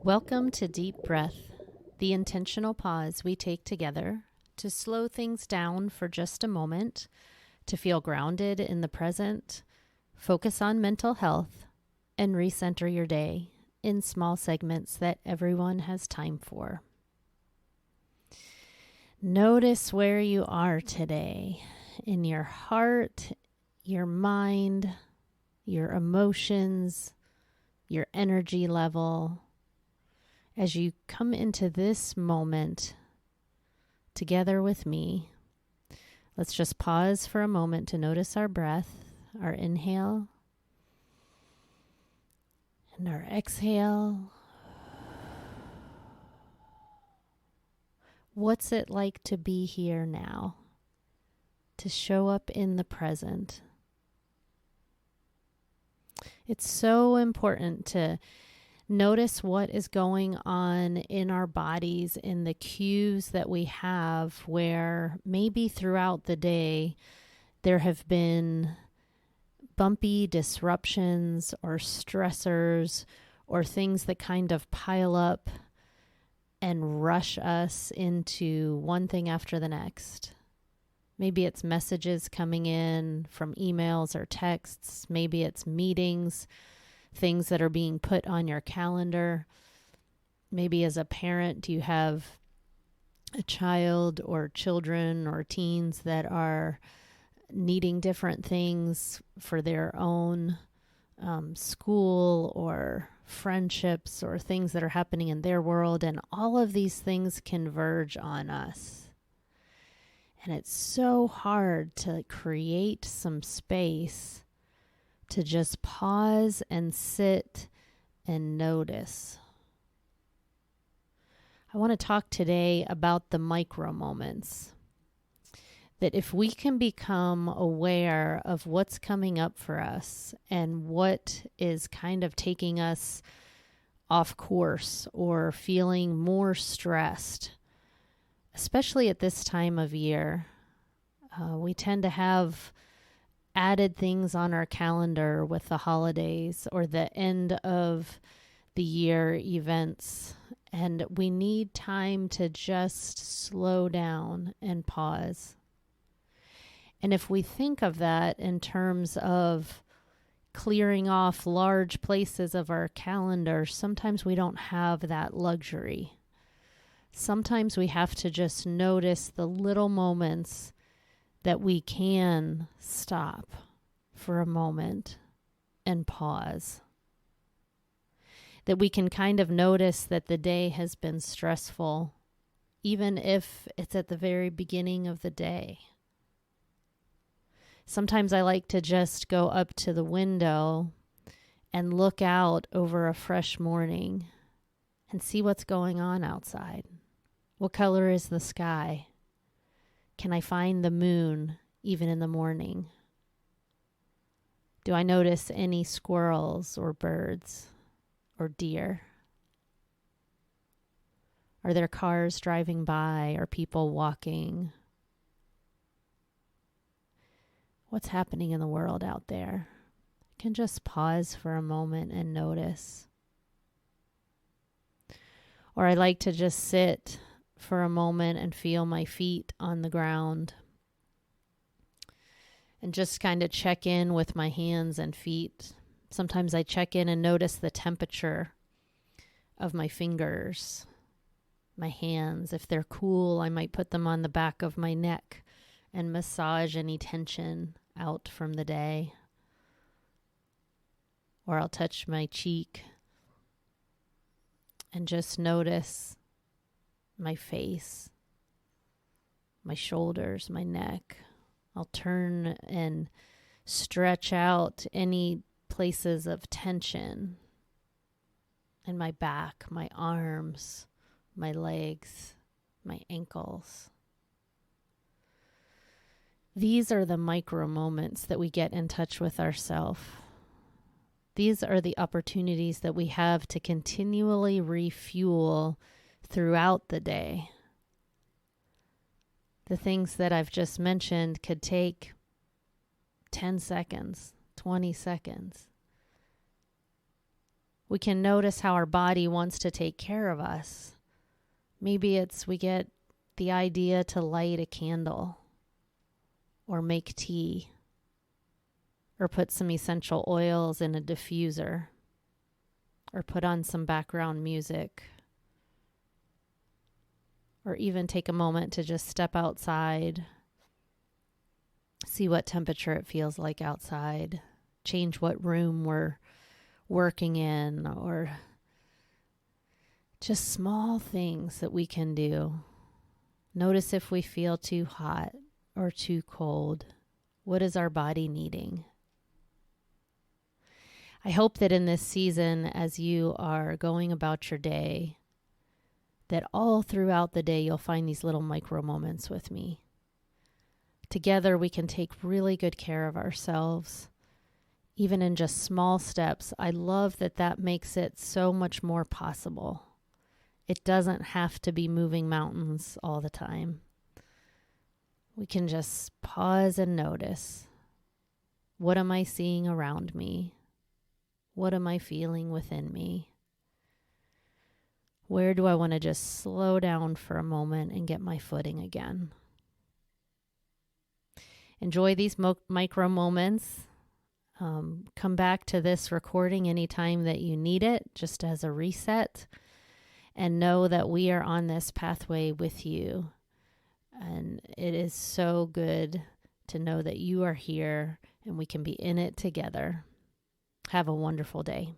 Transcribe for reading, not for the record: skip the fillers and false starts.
Welcome to Deep Breath, the intentional pause we take together to slow things down for just a moment, to feel grounded in the present, focus on mental health, and recenter your day in small segments that everyone has time for. Notice where you are today in your heart, your mind, your emotions, your energy level. As you come into this moment together with me, let's just pause for a moment to notice our breath, our inhale and our exhale. What's it like to be here now, to show up in the present? It's so important to notice what is going on in our bodies, in the cues that we have, where maybe throughout the day there have been bumpy disruptions or stressors or things that kind of pile up and rush us into one thing after the next. Maybe it's messages coming in from emails or texts. Maybe it's meetings, things that are being put on your calendar. Maybe as a parent, you have a child or children or teens that are needing different things for their own school or friendships or things that are happening in their world. And all of these things converge on us. And it's so hard to create some space to just pause and sit and notice. I want to talk today about the micro moments. That if we can become aware of what's coming up for us and what is kind of taking us off course or feeling more stressed, especially at this time of year, we tend to have added things on our calendar with the holidays or the end of the year events. And we need time to just slow down and pause. And if we think of that in terms of clearing off large places of our calendar, sometimes we don't have that luxury. Sometimes we have to just notice the little moments that we can stop for a moment and pause. That we can kind of notice that the day has been stressful, even if it's at the very beginning of the day. Sometimes I like to just go up to the window and look out over a fresh morning and see what's going on outside. What color is the sky? Can I find the moon even in the morning? Do I notice any squirrels or birds or deer? Are there cars driving by or people walking? What's happening in the world out there? I can just pause for a moment and notice. Or I like to just sit for a moment and feel my feet on the ground and just kind of check in with my hands and feet. Sometimes I check in and notice the temperature of my fingers, my hands. If they're cool, I might put them on the back of my neck and massage any tension out from the day. Or I'll touch my cheek and just notice my face, my shoulders, my neck. I'll turn and stretch out any places of tension in my back, my arms, my legs, my ankles. These are the micro moments that we get in touch with ourselves. These are the opportunities that we have to continually refuel throughout the day. The things that I've just mentioned could take 10 seconds, 20 seconds. We can notice how our body wants to take care of us. Maybe we get the idea to light a candle or make tea or put some essential oils in a diffuser or put on some background music or even take a moment to just step outside, see what temperature it feels like outside, change what room we're working in, or just small things that we can do. Notice if we feel too hot or too cold. What is our body needing? I hope that in this season, as you are going about your day, that all throughout the day you'll find these little micro moments with me. Together we can take really good care of ourselves, even in just small steps. I love that makes it so much more possible. It doesn't have to be moving mountains all the time. We can just pause and notice. What am I seeing around me? What am I feeling within me? Where do I want to just slow down for a moment and get my footing again? Enjoy these micro moments. Come back to this recording anytime that you need it, just as a reset. And know that we are on this pathway with you. And it is so good to know that you are here and we can be in it together. Have a wonderful day.